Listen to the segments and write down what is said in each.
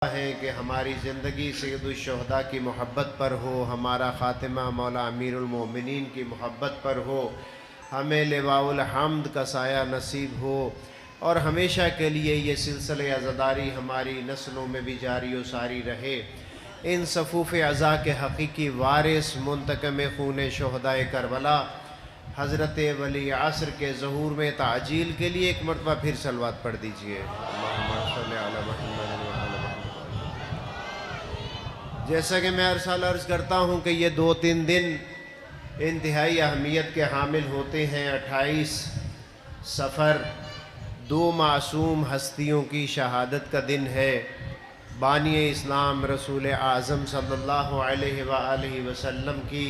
ہیں کہ ہماری زندگی سید الشہداء کی محبت پر ہو، ہمارا خاتمہ مولا امیر المومنین کی محبت پر ہو، ہمیں لواء الحمد کا سایہ نصیب ہو اور ہمیشہ کے لیے یہ سلسلہ عزاداری ہماری نسلوں میں بھی جاری و ساری رہے۔ ان صفوف عزا کے حقیقی وارث منتقم خون شہداء کربلا حضرت ولی عصر کے ظہور میں تعجیل کے لیے ایک مرتبہ پھر صلوات پڑھ دیجئے۔ اللہم صلی علی محمد و علی محمد۔ جیسا کہ میں ہر سال عرض کرتا ہوں کہ یہ 2-3 دن انتہائی اہمیت کے حامل ہوتے ہیں۔ 28 صفر 2 معصوم ہستیوں کی شہادت کا دن ہے۔ بانی اسلام رسول اعظم صلی اللہ علیہ وآلہ وسلم کی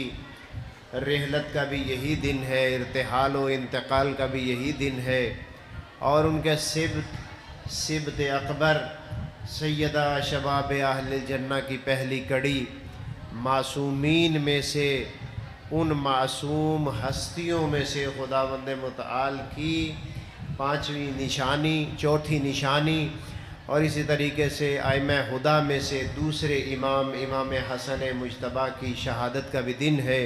رحلت کا بھی یہی دن ہے، ارتحال و انتقال کا بھی یہی دن ہے، اور ان کے سبت اکبر سیدہ شباب اہل الجنہ کی پہلی کڑی معصومین میں سے، ان معصوم ہستیوں میں سے خداوند متعال کی 5ویں نشانی، 4تھی نشانی، اور اسی طریقے سے ائمہ ہدیٰ میں سے دوسرے امام حسن مجتبیٰ کی شہادت کا بھی دن ہے،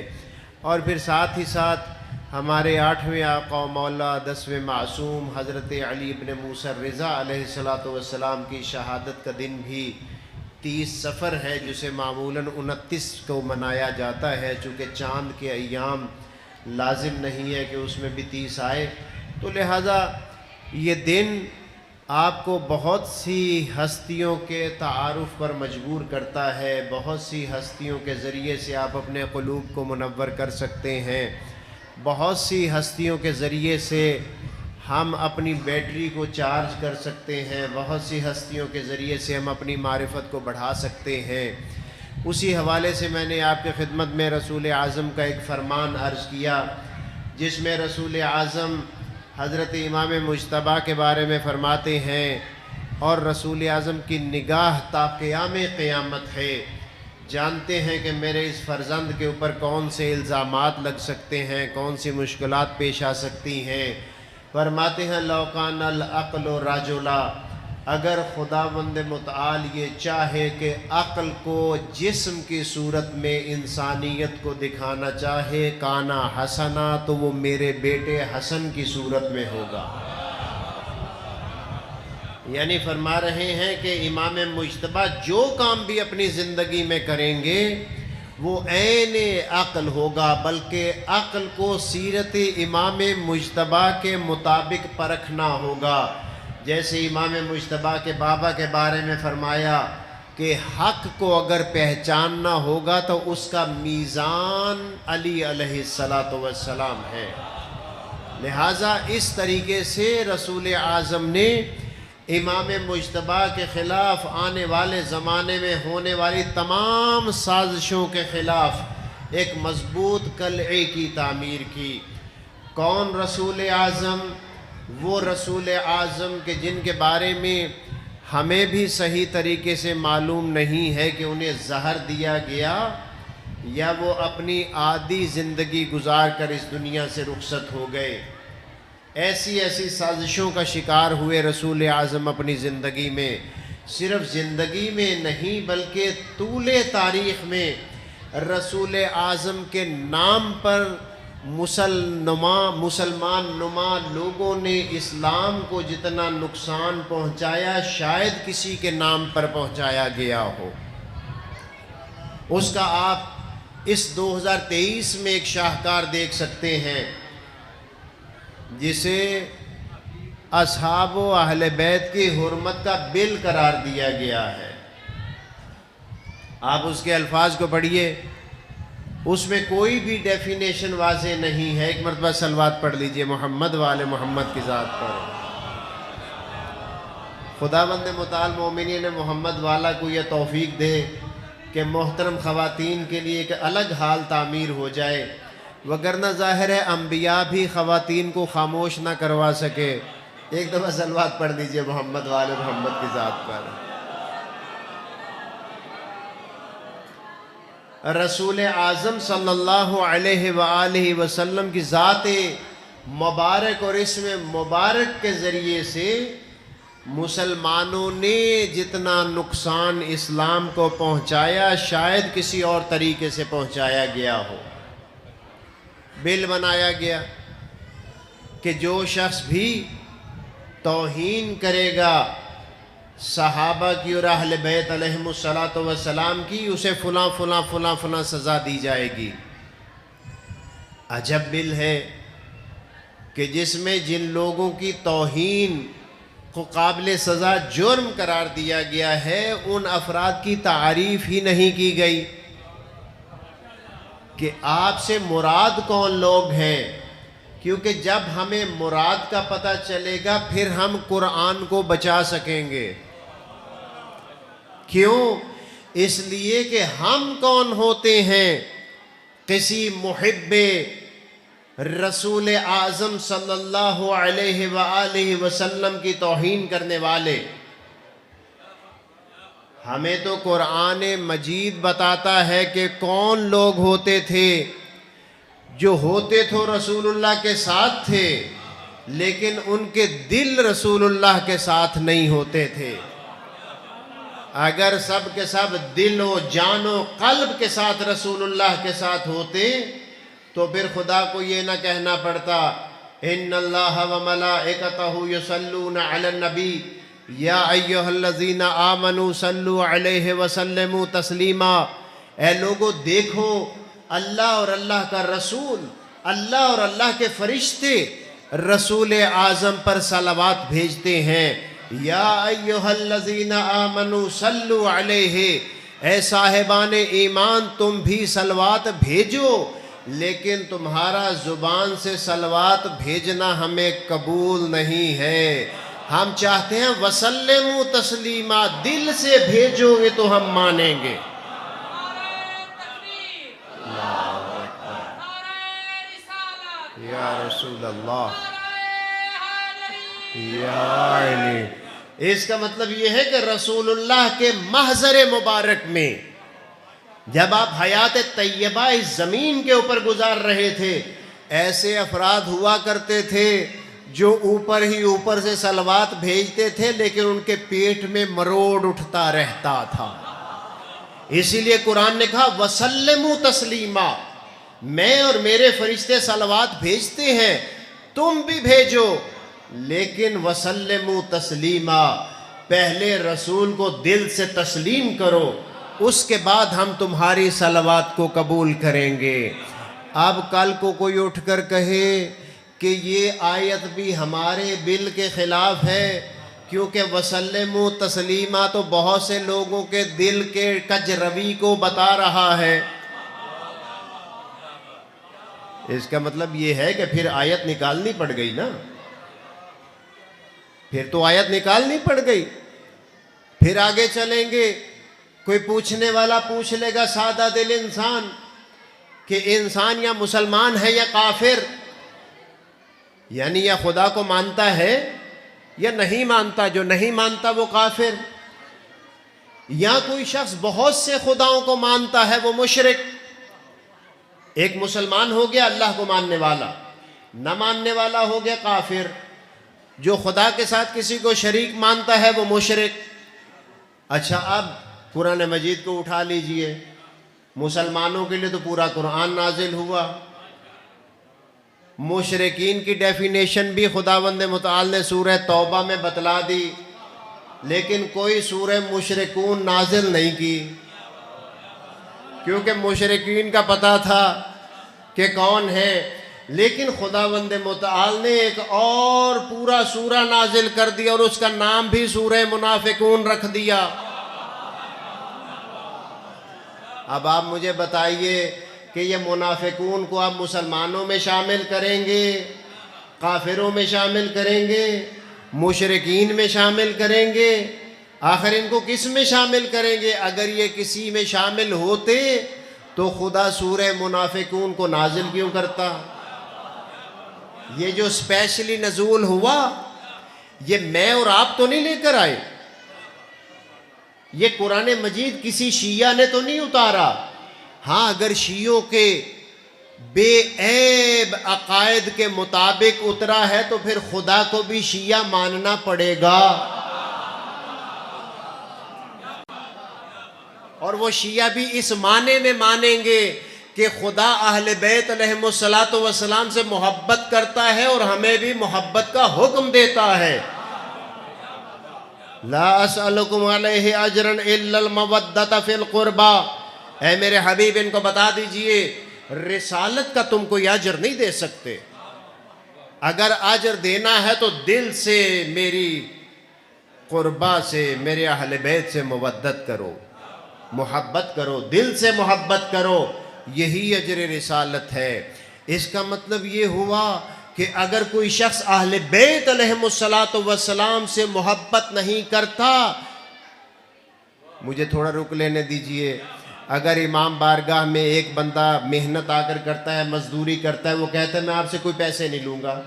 اور پھر ساتھ ہی ساتھ ہمارے 8ویں آقا و مولا 10ویں معصوم حضرت علی بن موسیٰ الرضا علیہ السلام کی شہادت کا دن بھی 30 صفر ہے، جسے معمولاً 29 کو منایا جاتا ہے، چونکہ چاند کے ایام لازم نہیں ہے کہ اس میں بھی 30 آئے، تو لہٰذا یہ دن آپ کو بہت سی ہستیوں کے تعارف پر مجبور کرتا ہے، بہت سی ہستیوں کے ذریعے سے آپ اپنے قلوب کو منور کر سکتے ہیں، بہت سی ہستیوں کے ذریعے سے ہم اپنی بیٹری کو چارج کر سکتے ہیں، بہت سی ہستیوں کے ذریعے سے ہم اپنی معرفت کو بڑھا سکتے ہیں۔ اسی حوالے سے میں نے آپ کی خدمت میں رسول اعظم کا ایک فرمان عرض کیا، جس میں رسول اعظم حضرت امام مجتبیٰ کے بارے میں فرماتے ہیں، اور رسول اعظم کی نگاہ تا قیام قیامت ہے، جانتے ہیں کہ میرے اس فرزند کے اوپر کون سے الزامات لگ سکتے ہیں، کون سی مشکلات پیش آ سکتی ہیں۔ فرماتے ہیں لو کان العقل رجلا، اگر خداوند متعال یہ چاہے کہ عقل کو جسم کی صورت میں انسانیت کو دکھانا چاہے، کانا حسنا، تو وہ میرے بیٹے حسن کی صورت میں ہوگا۔ یعنی فرما رہے ہیں کہ امام مجتبیٰ جو کام بھی اپنی زندگی میں کریں گے وہ عین عقل ہوگا، بلکہ عقل کو سیرت امام مجتبیٰ کے مطابق پرکھنا ہوگا۔ جیسے امام مجتبیٰ کے بابا کے بارے میں فرمایا کہ حق کو اگر پہچاننا ہوگا تو اس کا میزان علی علیہ السلام ہے۔ لہٰذا اس طریقے سے رسول اعظم نے امام مجتبیٰ کے خلاف آنے والے زمانے میں ہونے والی تمام سازشوں کے خلاف ایک مضبوط قلعے کی تعمیر کی۔ کون رسول اعظم؟ وہ رسول اعظم کہ جن کے بارے میں ہمیں بھی صحیح طریقے سے معلوم نہیں ہے کہ انہیں زہر دیا گیا یا وہ اپنی عادی زندگی گزار کر اس دنیا سے رخصت ہو گئے۔ ایسی سازشوں کا شکار ہوئے رسول اعظم اپنی زندگی میں، صرف زندگی میں نہیں بلکہ طول تاریخ میں رسول اعظم کے نام پر مسلمان نما لوگوں نے اسلام کو جتنا نقصان پہنچایا شاید کسی کے نام پر پہنچایا گیا ہو۔ اس کا آپ اس 2023 میں ایک شاہکار دیکھ سکتے ہیں، جسے اصحاب و اہل بیت کی حرمت کا بل قرار دیا گیا ہے۔ آپ اس کے الفاظ کو پڑھیے، اس میں کوئی بھی ڈیفینیشن واضح نہیں ہے۔ ایک مرتبہ صلوات پڑھ لیجئے محمد وآل محمد کی ذات پر۔ خداوند متعال مومنین محمد والا کو یہ توفیق دے کہ محترم خواتین کے لیے ایک الگ حال تعمیر ہو جائے، وگرنہ ظاہر ہے انبیاء بھی خواتین کو خاموش نہ کروا سکے۔ ایک دفعہ صلوات پڑھ دیجئے محمد وآل محمد کی ذات پر۔ رسول اعظم صلی اللہ علیہ وآلہ وسلم کی ذات مبارک اور اسم مبارک کے ذریعے سے مسلمانوں نے جتنا نقصان اسلام کو پہنچایا شاید کسی اور طریقے سے پہنچایا گیا ہو۔ بل بنایا گیا کہ جو شخص بھی توہین کرے گا صحابہ کی اور اہل بیت علیہم الصلاۃ والسلام کی، اسے فلاں فلاں فلاں فلاں سزا دی جائے گی۔ عجب بل ہے کہ جس میں جن لوگوں کی توہین کو قابل سزا جرم قرار دیا گیا ہے ان افراد کی تعریف ہی نہیں کی گئی کہ آپ سے مراد کون لوگ ہیں، کیونکہ جب ہمیں مراد کا پتہ چلے گا پھر ہم قرآن کو بچا سکیں گے۔ کیوں؟ اس لیے کہ ہم کون ہوتے ہیں؟ کسی محب رسول اعظم صلی اللہ علیہ وآلہ وسلم کی توہین کرنے والے۔ ہمیں تو قرآن مجید بتاتا ہے کہ کون لوگ ہوتے تھے جو ہوتے تو رسول اللہ کے ساتھ تھے لیکن ان کے دل رسول اللہ کے ساتھ نہیں ہوتے تھے۔ اگر سب کے سب دل و جان و قلب کے ساتھ رسول اللہ کے ساتھ ہوتے تو پھر خدا کو یہ نہ کہنا پڑتا ان اللہ و ملائکتہ یصلون علی النبی یا ایھا الذین آمنوا صلوا علیہ وسلموا تسلیما۔ اے لوگو دیکھو، اللہ اور اللہ کا رسول، اللہ اور اللہ کے فرشتے رسول اعظم پر صلوات بھیجتے ہیں۔ یا ایھا الذین آمنوا صلوا علیہ، اے صاحبان ایمان تم بھی صلوات بھیجو، لیکن تمہارا زبان سے صلوات بھیجنا ہمیں قبول نہیں ہے۔ ہم چاہتے ہیں وسلموا تسلیما، دل سے بھیجو گے تو ہم مانیں گے۔ یا رسول اللہ، یا علی۔ اس کا مطلب یہ ہے کہ رسول اللہ کے محضر مبارک میں جب آپ حیات طیبہ اس زمین کے اوپر گزار رہے تھے، ایسے افراد ہوا کرتے تھے جو اوپر ہی اوپر سے صلوات بھیجتے تھے لیکن ان کے پیٹ میں مروڑ اٹھتا رہتا تھا۔ اسی لیے قرآن نے کہا وسلموا تسلیما، میں اور میرے فرشتے صلوات بھیجتے ہیں، تم بھی بھیجو، لیکن وسلموا تسلیما، پہلے رسول کو دل سے تسلیم کرو، اس کے بعد ہم تمہاری صلوات کو قبول کریں گے۔ اب کل کو کوئی اٹھ کر کہے کہ یہ آیت بھی ہمارے بل کے خلاف ہے کیونکہ وسلموا تسلیما تو بہت سے لوگوں کے دل کے کج روی کو بتا رہا ہے، اس کا مطلب یہ ہے کہ پھر آیت نکالنی پڑ گئی نا، پھر تو آیت نکالنی پڑ گئی۔ پھر آگے چلیں گے، کوئی پوچھنے والا پوچھ لے گا سادہ دل انسان کہ انسان یا مسلمان ہے یا کافر، یعنی یا خدا کو مانتا ہے یا نہیں مانتا، جو نہیں مانتا وہ کافر، یا کوئی شخص بہت سے خداؤں کو مانتا ہے وہ مشرک۔ ایک مسلمان ہو گیا اللہ کو ماننے والا، نہ ماننے والا ہو گیا کافر، جو خدا کے ساتھ کسی کو شریک مانتا ہے وہ مشرک۔ اچھا، اب قرآن مجید کو اٹھا لیجئے، مسلمانوں کے لیے تو پورا قرآن نازل ہوا، مشرکین کی ڈیفینیشن بھی خداوند متعال نے سورہ توبہ میں بتلا دی، لیکن کوئی سورہ مشرکون نازل نہیں کی، کیونکہ مشرکین کا پتہ تھا کہ کون ہے، لیکن خداوند متعال نے ایک اور پورا سورہ نازل کر دیا اور اس کا نام بھی سورہ منافقون رکھ دیا۔ اب آپ مجھے بتائیے کہ یہ منافقون کو آپ مسلمانوں میں شامل کریں گے، کافروں میں شامل کریں گے، مشرکین میں شامل کریں گے، آخر ان کو کس میں شامل کریں گے؟ اگر یہ کسی میں شامل ہوتے تو خدا سورہ منافقون کو نازل کیوں کرتا؟ یہ جو اسپیشلی نزول ہوا یہ میں اور آپ تو نہیں لے کر آئے، یہ قرآن مجید کسی شیعہ نے تو نہیں اتارا۔ ہاں، اگر شیعوں کے بے عیب عقائد کے مطابق اترا ہے تو پھر خدا کو بھی شیعہ ماننا پڑے گا۔ اور وہ شیعہ بھی اس معنی میں مانیں گے کہ خدا اہل بیت علیہم الصلوۃ والسلام سے محبت کرتا ہے اور ہمیں بھی محبت کا حکم دیتا ہے۔ لا اسألکم علیہ اجرا الا المودۃ فی القربى، اے میرے حبیب ان کو بتا دیجئے رسالت کا تم کوئی اجر نہیں دے سکتے، اگر اجر دینا ہے تو دل سے میری قربا سے، میرے اہل بیت سے مودت کرو، محبت کرو، دل سے محبت کرو، یہی اجر رسالت ہے۔ اس کا مطلب یہ ہوا کہ اگر کوئی شخص اہل بیت علیہم الصلوۃ والسلام سے محبت نہیں کرتا، مجھے تھوڑا رک لینے دیجئے، اگر امام بارگاہ میں ایک بندہ محنت آ کر کرتا ہے، مزدوری کرتا ہے، وہ کہتا ہے میں آپ سے کوئی پیسے نہیں لوں گا،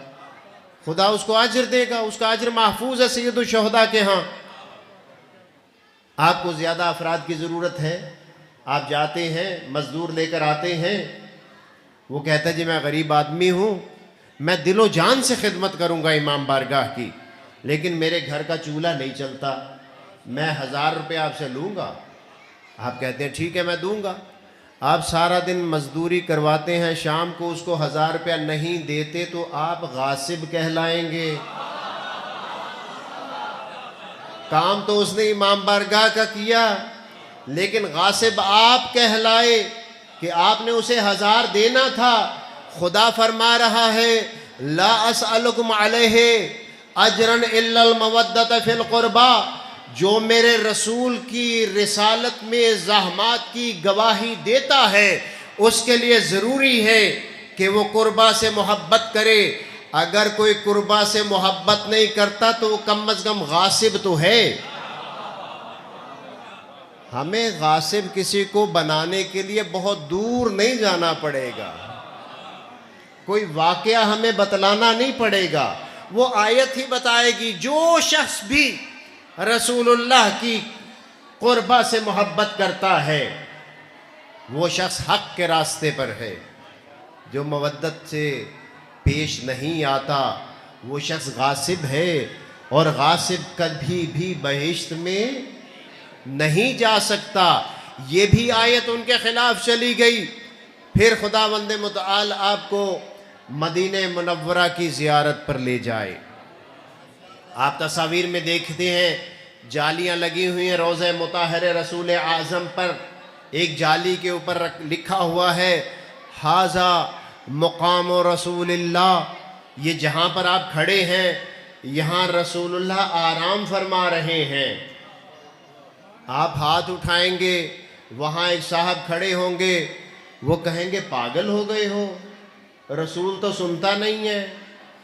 خدا اس کو اجر دے گا، اس کا اجر محفوظ ہے سید الشہداء کے ہاں۔ آپ کو زیادہ افراد کی ضرورت ہے، آپ جاتے ہیں مزدور لے کر آتے ہیں، وہ کہتا ہے جی میں غریب آدمی ہوں، میں دل و جان سے خدمت کروں گا امام بارگاہ کی، لیکن میرے گھر کا چولہا نہیں چلتا، میں 1000 روپے آپ سے لوں گا۔ آپ کہتے ہیں ٹھیک ہے میں دوں گا۔ آپ سارا دن مزدوری کرواتے ہیں، شام کو اس کو 1000 روپیہ نہیں دیتے تو آپ غاصب کہلائیں گے۔ کام تو اس نے امام بارگاہ کا کیا، لیکن غاصب آپ کہلائے کہ آپ نے اسے 1000 دینا تھا۔ خدا فرما رہا ہے لا اسألکم علیہ اجرا الا المودۃ فی القربى، جو میرے رسول کی رسالت میں زحمات کی گواہی دیتا ہے اس کے لیے ضروری ہے کہ وہ قربا سے محبت کرے۔ اگر کوئی قربا سے محبت نہیں کرتا تو وہ کم از کم غاصب تو ہے۔ ہمیں غاصب کسی کو بنانے کے لیے بہت دور نہیں جانا پڑے گا، کوئی واقعہ ہمیں بتلانا نہیں پڑے گا، وہ آیت ہی بتائے گی۔ جو شخص بھی رسول اللہ کی قربا سے محبت کرتا ہے وہ شخص حق کے راستے پر ہے، جو مودت سے پیش نہیں آتا وہ شخص غاصب ہے، اور غاصب کبھی بھی بہشت میں نہیں جا سکتا۔ یہ بھی آیت ان کے خلاف چلی گئی۔ پھر خداوند متعال آپ کو مدینہ منورہ کی زیارت پر لے جائے۔ آپ تصاویر میں دیکھتے ہیں جالیاں لگی ہوئی ہیں روضہ مطہر رسول اعظم پر، ایک جالی کے اوپر لکھا ہوا ہے ھذا مقام رسول اللہ، یہ جہاں پر آپ کھڑے ہیں یہاں رسول اللہ آرام فرما رہے ہیں۔ آپ ہاتھ اٹھائیں گے، وہاں ایک صاحب کھڑے ہوں گے، وہ کہیں گے پاگل ہو گئے ہو، رسول تو سنتا نہیں ہے،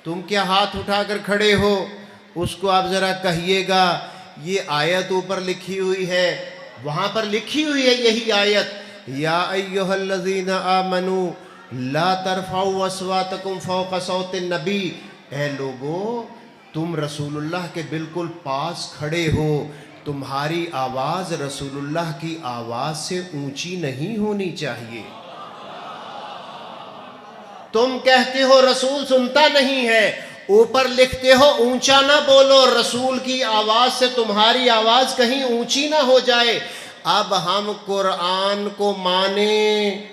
تم کیا ہاتھ اٹھا کر کھڑے ہو؟ اس کو آپ ذرا کہیے گا یہ آیت اوپر لکھی ہوئی ہے، وہاں پر لکھی ہوئی ہے یہی آیت یا ایھا الذین آمنوا لا ترفعوا اصواتکم فوق صوت النبی، اے لوگو تم رسول اللہ کے بالکل پاس کھڑے ہو، تمہاری آواز رسول اللہ کی آواز سے اونچی نہیں ہونی چاہیے۔ تم کہتے ہو رسول سنتا نہیں ہے، اوپر لکھتے ہو اونچا نہ بولو، رسول کی آواز سے تمہاری آواز کہیں اونچی نہ ہو جائے۔ اب ہم قرآن کو مانیں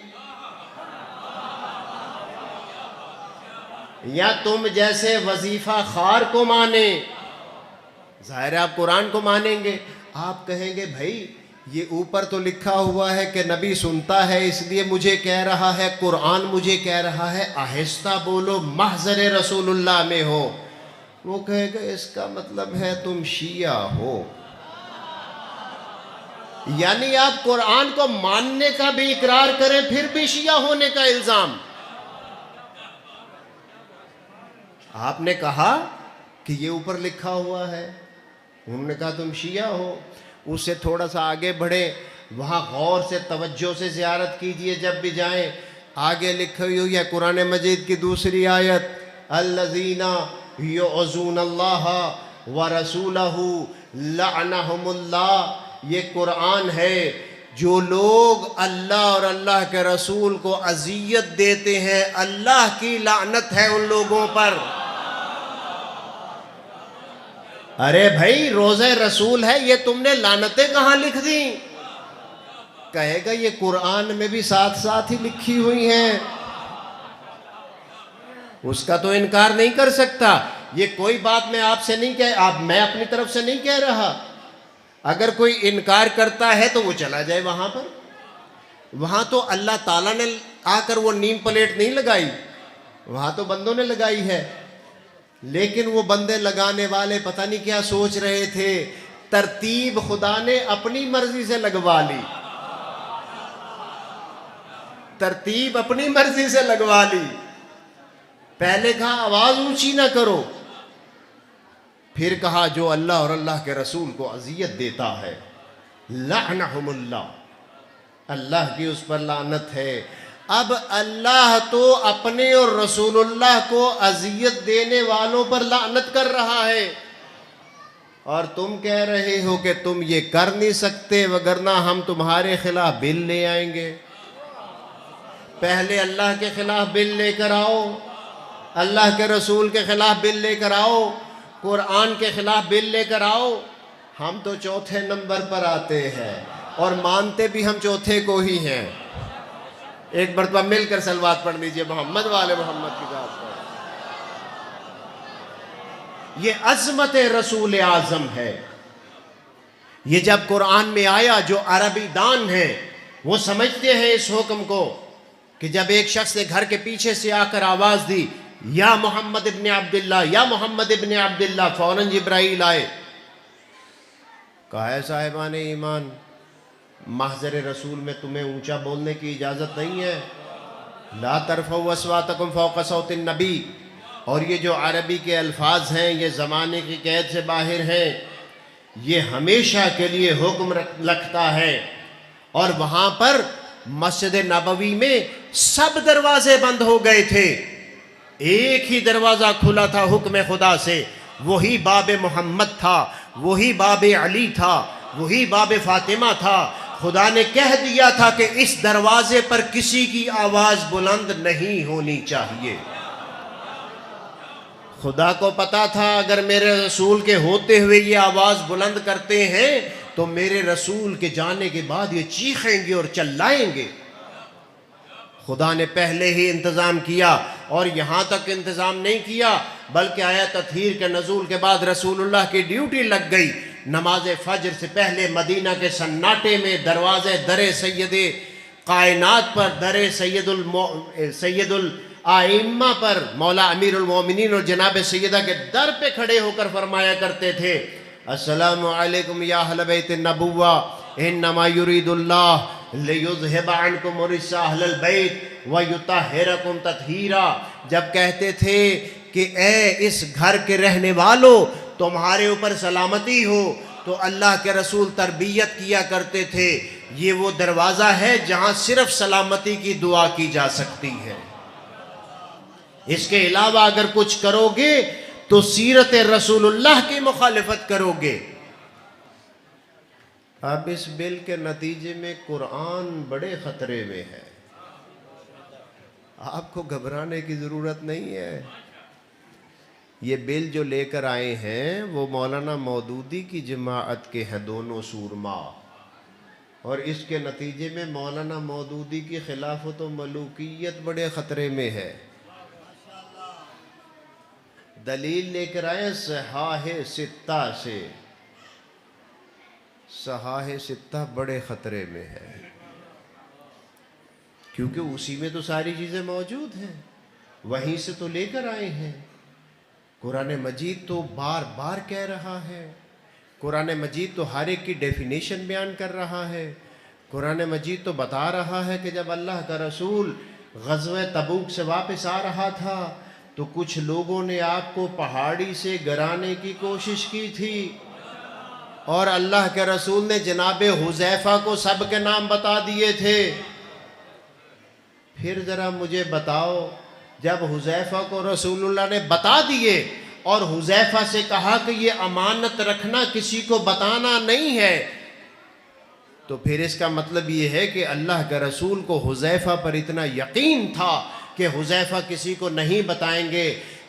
یا تم جیسے وظیفہ خوار کو مانیں؟ ظاہر ہے آپ قرآن کو مانیں گے۔ آپ کہیں گے بھائی یہ اوپر تو لکھا ہوا ہے کہ نبی سنتا ہے اس لیے مجھے کہہ رہا ہے، قرآن مجھے کہہ رہا ہے آہستہ بولو، محضر رسول اللہ میں ہو۔ وہ کہے گا اس کا مطلب ہے تم شیعہ ہو، یعنی آپ قرآن کو ماننے کا بھی اقرار کریں پھر بھی شیعہ ہونے کا الزام۔ آپ نے کہا کہ یہ اوپر لکھا ہوا ہے، انہوں نے کہا تم شیعہ ہو۔ اس سے تھوڑا سا آگے بڑھیں، وہاں غور سے توجہ سے زیارت کیجئے جب بھی جائیں، آگے لکھی ہوئی ہے قرآن مجید کی دوسری آیت الذین یعظون اللہ ورسولہ لعنہم اللہ، یہ قرآن ہے جو لوگ اللہ اور اللہ کے رسول کو اذیت دیتے ہیں اللہ کی لعنت ہے ان لوگوں پر۔ ارے بھائی روضہ رسول ہے، یہ تم نے لعنتیں کہاں لکھ دیں؟ کہے گا یہ قرآن میں بھی ساتھ ساتھ ہی لکھی ہوئی ہیں، اس کا تو انکار نہیں کر سکتا۔ یہ کوئی بات میں آپ سے نہیں میں اپنی طرف سے نہیں کہہ رہا۔ اگر کوئی انکار کرتا ہے تو وہ چلا جائے وہاں پر، وہاں تو اللہ تعالیٰ نے آ کر وہ نیم پلیٹ نہیں لگائی، وہاں تو بندوں نے لگائی ہے۔ لیکن وہ بندے لگانے والے پتہ نہیں کیا سوچ رہے تھے، ترتیب خدا نے اپنی مرضی سے لگوا لی، ترتیب اپنی مرضی سے لگوا لی۔ پہلے کہا آواز اونچی نہ کرو، پھر کہا جو اللہ اور اللہ کے رسول کو اذیت دیتا ہے لعنہم اللہ، اللہ کی اس پر لعنت ہے۔ اب اللہ تو اپنے اور رسول اللہ کو اذیت دینے والوں پر لعنت کر رہا ہے، اور تم کہہ رہے ہو کہ تم یہ کر نہیں سکتے وگرنہ ہم تمہارے خلاف بل لے آئیں گے۔ پہلے اللہ کے خلاف بل لے کر آؤ، اللہ کے رسول کے خلاف بل لے کر آؤ، قرآن کے خلاف بل لے کر آؤ۔ ہم تو چوتھے نمبر پر آتے ہیں اور مانتے بھی ہم چوتھے کو ہی ہیں۔ ایک مرتبہ مل کر صلوات پڑھ لیجئے محمد والے محمد کی ذات پر۔ یہ عظمت رسول اعظم ہے۔ یہ جب قرآن میں آیا، جو عربی دان ہیں وہ سمجھتے ہیں اس حکم کو کہ جب ایک شخص نے گھر کے پیچھے سے آ کر آواز دی یا محمد ابن عبداللہ، یا محمد ابن عبداللہ، فوراً جبرائیل آئے۔ کہا ہے صاحبان ایمان، محضر رسول میں تمہیں اونچا بولنے کی اجازت نہیں ہے، لا ترفعوا اصواتکم فوق صوت النبی۔ اور یہ جو عربی کے الفاظ ہیں یہ زمانے کی قید سے باہر ہیں، یہ ہمیشہ کے لیے حکم رکھتا ہے۔ اور وہاں پر مسجد نبوی میں سب دروازے بند ہو گئے تھے، ایک ہی دروازہ کھلا تھا حکم خدا سے، وہی باب محمد تھا، وہی باب علی تھا، وہی باب فاطمہ تھا۔ خدا نے کہہ دیا تھا کہ اس دروازے پر کسی کی آواز بلند نہیں ہونی چاہیے۔ خدا کو پتا تھا اگر میرے رسول کے ہوتے ہوئے یہ آواز بلند کرتے ہیں تو میرے رسول کے جانے کے بعد یہ چیخیں گے اور چلائیں گے۔ خدا نے پہلے ہی انتظام کیا، اور یہاں تک انتظام نہیں کیا بلکہ آیت تطہیر کے نزول کے بعد رسول اللہ کی ڈیوٹی لگ گئی۔ نماز فجر سے پہلے مدینہ کے سناٹے میں دروازے در سید کائنات پر، در سید الائمہ پر، مولا امیر المومنین اور جناب سیدہ کے در پہ کھڑے ہو کر فرمایا کرتے تھے السلام علیکم یا اہل بیت النبوہ انما یرید اللہ لیذہب عنکم الرجس اہل البیت ویطہرکم تطہیرا۔ جب کہتے تھے کہ اے اس گھر کے رہنے والو تمہارے اوپر سلامتی ہو، تو اللہ کے رسول تربیت کیا کرتے تھے یہ وہ دروازہ ہے جہاں صرف سلامتی کی دعا کی جا سکتی ہے، اس کے علاوہ اگر کچھ کرو گے تو سیرت رسول اللہ کی مخالفت کرو گے۔ اب اس بل کے نتیجے میں قرآن بڑے خطرے میں ہے، آپ کو گھبرانے کی ضرورت نہیں ہے۔ یہ بل جو لے کر آئے ہیں وہ مولانا مودودی کی جماعت کے ہیں دونوں سورما، اور اس کے نتیجے میں مولانا مودودی کی خلافت و ملوکیت بڑے خطرے میں ہے۔ دلیل لے کر آئے صحاح ستہ سے، صحاح ستہ بڑے خطرے میں ہے، کیونکہ اسی میں تو ساری چیزیں موجود ہیں، وہیں سے تو لے کر آئے ہیں۔ قرآن مجید تو بار بار کہہ رہا ہے، قرآن مجید تو ہر ایک کی ڈیفینیشن بیان کر رہا ہے، قرآن مجید تو بتا رہا ہے کہ جب اللہ کا رسول غزوہ تبوک سے واپس آ رہا تھا تو کچھ لوگوں نے آپ کو پہاڑی سے گرانے کی کوشش کی تھی، اور اللہ کے رسول نے جناب حذیفہ کو سب کے نام بتا دیے تھے۔ پھر ذرا مجھے بتاؤ، جب حذیفہ کو رسول اللہ نے بتا دیے اور حذیفہ سے کہا کہ یہ امانت رکھنا کسی کو بتانا نہیں ہے، تو پھر اس کا مطلب یہ ہے کہ اللہ کے رسول کو حذیفہ پر اتنا یقین تھا کہ حذیفہ کسی کو نہیں بتائیں گے۔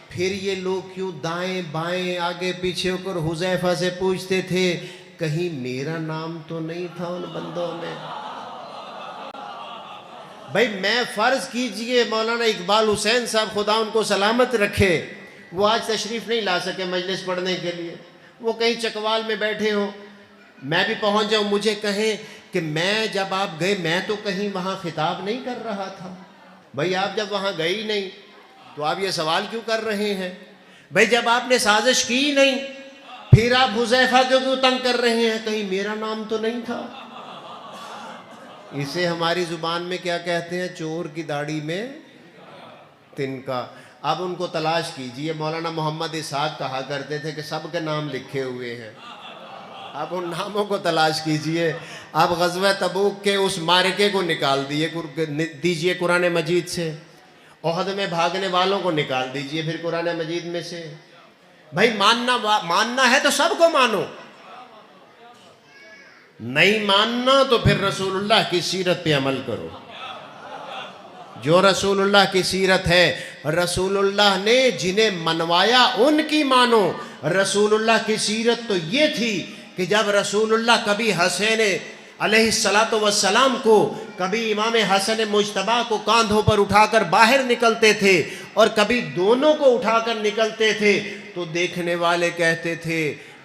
پھر یہ لوگ کیوں دائیں بائیں آگے پیچھے ہو کر حذیفہ سے پوچھتے تھے کہیں میرا نام تو نہیں تھا ان بندوں میں؟ بھائی میں فرض کیجئے مولانا اقبال حسین صاحب خدا ان کو سلامت رکھے، وہ آج تشریف نہیں لا سکے مجلس پڑھنے کے لیے، وہ کہیں چکوال میں بیٹھے ہوں، میں بھی پہنچ جاؤں، مجھے کہیں کہ میں جب آپ گئے میں تو کہیں وہاں خطاب نہیں کر رہا تھا۔ بھائی آپ جب وہاں گئے ہی نہیں تو آپ یہ سوال کیوں کر رہے ہیں؟ بھئی جب آپ نے سازش کی ہی نہیں پھر آپ حذیفہ کو کیوں تنگ کر رہے ہیں؟ کہیں میرا نام تو نہیں تھا؟ اسے ہماری زبان میں کیا کہتے ہیں؟ چور کی داڑھی میں تنکا۔ اب ان کو تلاش کیجئے، مولانا محمد اسحاق کہا کرتے تھے کہ سب کے نام لکھے ہوئے ہیں، اب ان ناموں کو تلاش کیجئے۔ اب غزوہ تبوک کے اس معرکے کو نکال دیجئے قرآن مجید سے، احد میں بھاگنے والوں کو نکال دیجئے پھر قرآن مجید میں سے۔ بھائی ماننا ہے تو سب کو مانو، نہیں ماننا تو پھر رسول اللہ کی سیرت پہ عمل کرو۔ جو رسول اللہ کی سیرت ہے، رسول اللہ نے جنہیں منوایا ان کی مانو۔ رسول اللہ کی سیرت تو یہ تھی کہ جب رسول اللہ کبھی حسین علیہ السلام کو، کبھی امام حسن مجتبیٰ کو کاندھوں پر اٹھا کر باہر نکلتے تھے اور کبھی دونوں کو اٹھا کر نکلتے تھے تو دیکھنے والے کہتے تھے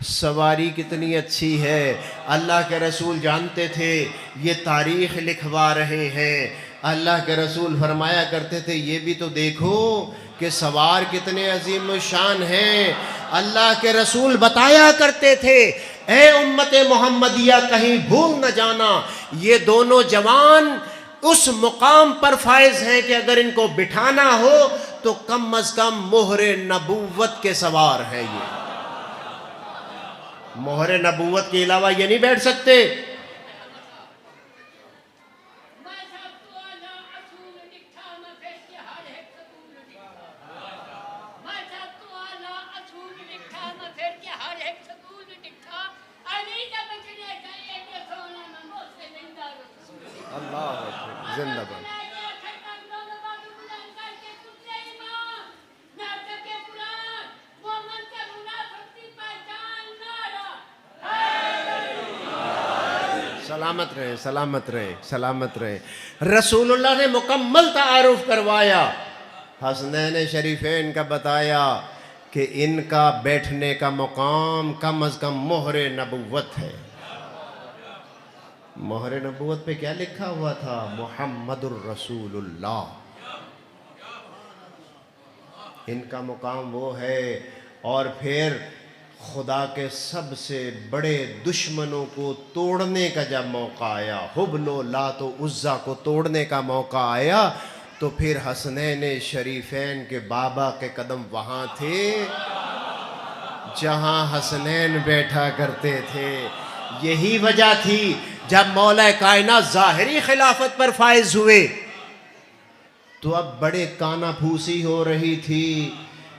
سواری کتنی اچھی ہے۔ اللہ کے رسول جانتے تھے یہ تاریخ لکھوا رہے ہیں۔ اللہ کے رسول فرمایا کرتے تھے یہ بھی تو دیکھو کہ سوار کتنے عظیم الشان ہیں۔ اللہ کے رسول بتایا کرتے تھے اے امت محمدیہ کہیں بھول نہ جانا، یہ دونوں جوان اس مقام پر فائز ہیں کہ اگر ان کو بٹھانا ہو تو کم از کم مہر نبوت کے سوار ہیں۔ یہ مہر نبوت کے علاوہ یہ نہیں بیٹھ سکتے۔ اللہ زندہ باد۔ سلامت رہے، سلامت رہے، سلامت رہے۔ رسول اللہ نے مکمل تعارف کروایا، حسنین شریفین کا بتایا کہ ان کا بیٹھنے کا مقام کم از کم مہر نبوت ہے۔ مہر نبوت پہ کیا لکھا ہوا تھا؟ محمد الرسول اللہ۔ ان کا مقام وہ ہے۔ اور پھر خدا کے سب سے بڑے دشمنوں کو توڑنے کا جب موقع آیا، حبل و لات و عزا کو توڑنے کا موقع آیا تو پھر حسنین شریفین کے بابا کے قدم وہاں تھے جہاں حسنین بیٹھا کرتے تھے۔ یہی وجہ تھی جب مولا کائنات ظاہری خلافت پر فائز ہوئے تو اب بڑے کانا پھوسی ہو رہی تھی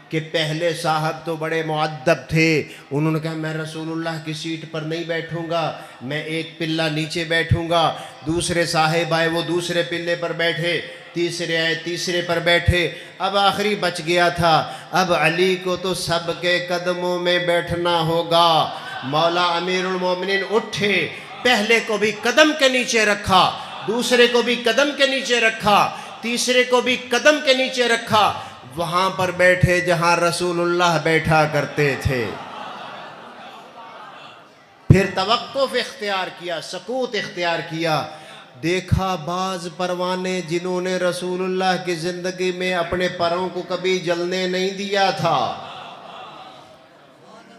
کہ پہلے صاحب تو بڑے معدب تھے، انہوں نے کہا میں رسول اللہ کی سیٹ پر نہیں بیٹھوں گا، میں ایک پلہ نیچے بیٹھوں گا۔ دوسرے صاحب آئے، وہ دوسرے پلے پر بیٹھے، تیسرے آئے، تیسرے پر بیٹھے، اب آخری بچ گیا تھا۔ اب علی کو تو سب کے قدموں میں بیٹھنا ہوگا۔ مولا امیر المومنین اٹھے، پہلے کو بھی قدم کے نیچے رکھا، دوسرے کو بھی قدم کے نیچے رکھا، تیسرے کو بھی قدم کے نیچے رکھا، وہاں پر بیٹھے جہاں رسول اللہ بیٹھا کرتے تھے۔ پھر توقف اختیار کیا، سکوت اختیار کیا۔ دیکھا بعض پروانے جنہوں نے رسول اللہ کی زندگی میں اپنے پروں کو کبھی جلنے نہیں دیا تھا،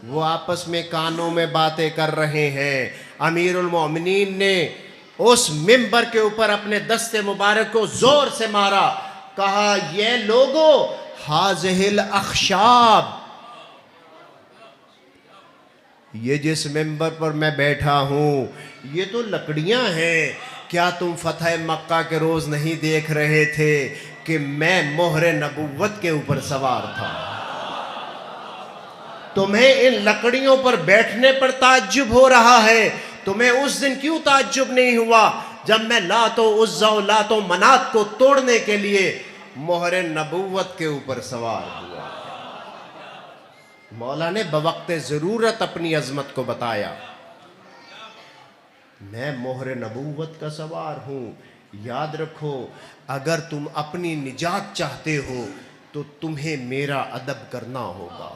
وہ آپس میں کانوں میں باتیں کر رہے ہیں۔ امیر المومنین نے اس منبر کے اوپر اپنے دست مبارک کو زور سے مارا، کہا یہ لوگو حاذہ الاخشاب، یہ جس منبر پر میں بیٹھا ہوں یہ تو لکڑیاں ہیں۔ کیا تم فتح مکہ کے روز نہیں دیکھ رہے تھے کہ میں مہر نبوت کے اوپر سوار تھا؟ تمہیں ان لکڑیوں پر بیٹھنے پر تعجب ہو رہا ہے، تمہیں اس دن کیوں تعجب نہیں ہوا جب میں لات و عزا و لات و منات کو توڑنے کے لیے مہر نبوت کے اوپر سوار ہوا؟ مولا نے بوقت ضرورت اپنی عظمت کو بتایا، میں مہر نبوت کا سوار ہوں۔ یاد رکھو اگر تم اپنی نجات چاہتے ہو تو تمہیں میرا ادب کرنا ہوگا.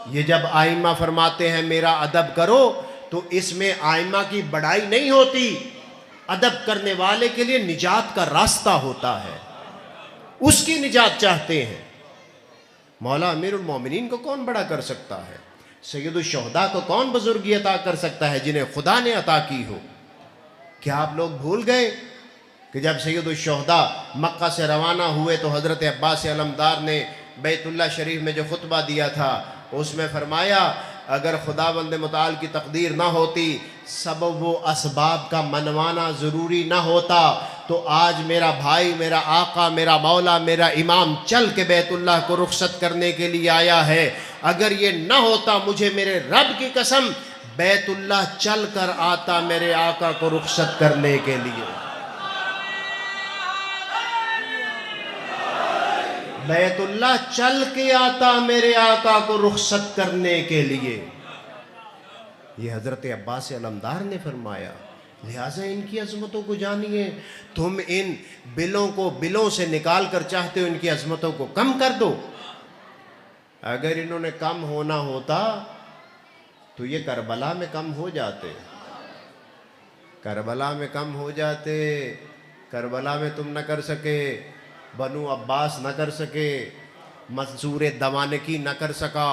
یہ جب آئمہ فرماتے ہیں میرا ادب کرو تو اس میں آئمہ کی بڑائی نہیں ہوتی. ادب کرنے والے کے لیے نجات کا راستہ ہوتا ہے, اس کی نجات چاہتے ہیں. مولا امیر المومنین کو کون بڑا کر سکتا ہے؟ سید الشہداء کو کون بزرگی عطا کر سکتا ہے جنہیں خدا نے عطا کی ہو؟ کیا آپ لوگ بھول گئے کہ جب سید الشہداء مکہ سے روانہ ہوئے تو حضرت عباس علمدار نے بیت اللہ شریف میں جو خطبہ دیا تھا اس میں فرمایا اگر خداوند متعال کی تقدیر نہ ہوتی, سبب و اسباب کا منوانا ضروری نہ ہوتا تو آج میرا بھائی, میرا آقا, میرا مولا, میرا امام چل کے بیت اللہ کو رخصت کرنے کے لیے آیا ہے. اگر یہ نہ ہوتا مجھے میرے رب کی قسم بیت اللہ چل کر آتا میرے آقا کو رخصت کرنے کے لیے. بیت اللہ چل کے آتا میرے آقا کو رخصت کرنے کے لیے. یہ حضرت عباس علمدار نے فرمایا. لہٰذا ان کی عظمتوں کو جانیے. تم ان بلوں کو بلوں سے نکال کر چاہتے ہو ان کی عظمتوں کو کم کر دو. اگر انہوں نے کم ہونا ہوتا تو یہ کربلا میں کم ہو جاتے. کربلا میں کم ہو جاتے. کربلا میں تم نہ کر سکے, بنو عباس نہ کر سکے, منصور دوانکی نہ کر سکا,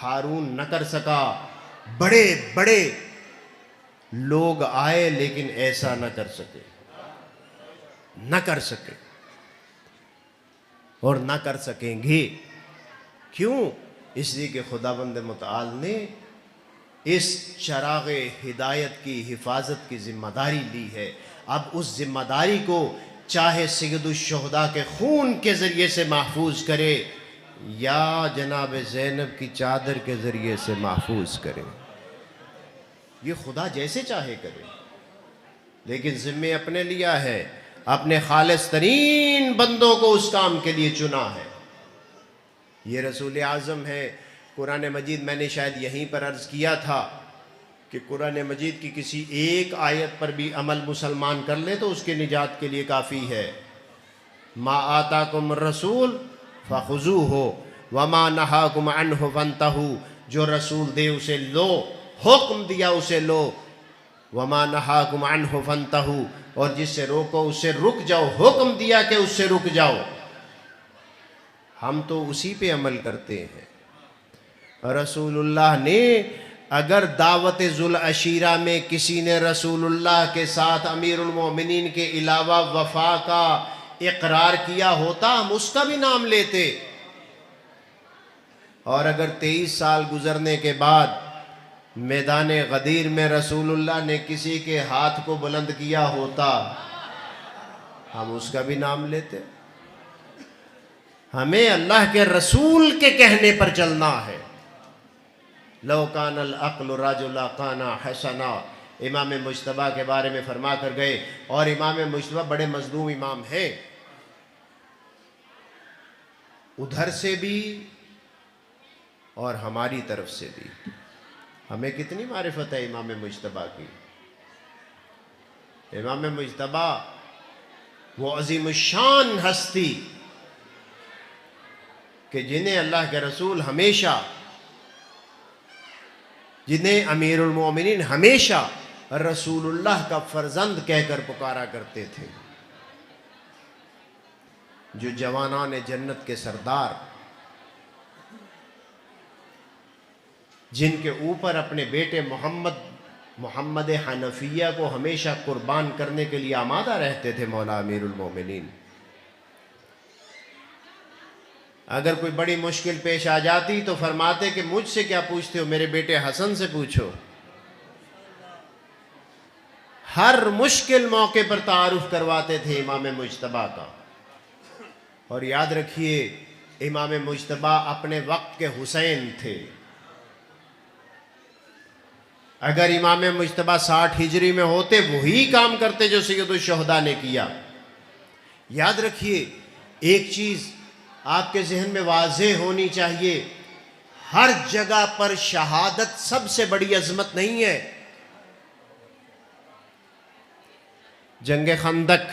ہارون نہ کر سکا. بڑے بڑے لوگ آئے لیکن ایسا نہ کر سکے, نہ کر سکے اور نہ کر سکیں گے. کیوں؟ اس لیے کہ خداوند متعال نے اس چراغ ہدایت کی حفاظت کی ذمہ داری لی ہے. اب اس ذمہ داری کو چاہے سید الشہداء کے خون کے ذریعے سے محفوظ کرے یا جناب زینب کی چادر کے ذریعے سے محفوظ کرے, یہ خدا جیسے چاہے کرے, لیکن ذمہ اپنے لیا ہے. اپنے خالص ترین بندوں کو اس کام کے لیے چنا ہے. یہ رسول اعظم ہے. قرآن مجید میں نے شاید یہیں پر عرض کیا تھا کہ قرآن مجید کی کسی ایک آیت پر بھی عمل مسلمان کر لے تو اس کے نجات کے لیے کافی ہے. ما آتاکم الرسول فخذوہ وما نہاکم عنہ فانتہوا. جو رسول دے اسے لو, حکم دیا اسے لو. وما نہاکم عنہ فانتہوا, اور جس سے روکو اس سے رک جاؤ. حکم دیا کہ اس سے رک جاؤ. ہم تو اسی پہ عمل کرتے ہیں. رسول اللہ نے اگر دعوت ذوالعشیرہ میں کسی نے رسول اللہ کے ساتھ امیر المومنین کے علاوہ وفا کا اقرار کیا ہوتا ہم اس کا بھی نام لیتے. اور اگر 23 سال گزرنے کے بعد میدان غدیر میں رسول اللہ نے کسی کے ہاتھ کو بلند کیا ہوتا ہم اس کا بھی نام لیتے. ہمیں اللہ کے رسول کے کہنے پر چلنا ہے. لو کان العقل رجلا کان حسنا. امام مجتبیٰ کے بارے میں فرما کر گئے, اور امام مجتبیٰ بڑے مظلوم امام ہیں, ادھر سے بھی اور ہماری طرف سے بھی. ہمیں کتنی معرفت ہے امام مجتبیٰ کی. امام مجتبیٰ وہ عظیم الشان ہستی کہ جنہیں اللہ کے رسول ہمیشہ, جنہیں امیر المومنین ہمیشہ رسول اللہ کا فرزند کہہ کر پکارا کرتے تھے. جو جوانان جنت کے سردار, جن کے اوپر اپنے بیٹے محمد حنفیہ کو ہمیشہ قربان کرنے کے لیے آمادہ رہتے تھے مولا امیر المومنین. اگر کوئی بڑی مشکل پیش آ جاتی تو فرماتے کہ مجھ سے کیا پوچھتے ہو, میرے بیٹے حسن سے پوچھو. ہر مشکل موقع پر تعارف کرواتے تھے امام مجتبیٰ کا. اور یاد رکھیے امام مجتبیٰ اپنے وقت کے حسین تھے. اگر امام مجتبیٰ 60 ہجری میں ہوتے وہی کام کرتے جو سید الشہداء نے کیا. یاد رکھیے ایک چیز آپ کے ذہن میں واضح ہونی چاہیے, ہر جگہ پر شہادت سب سے بڑی عظمت نہیں ہے. جنگ خندق،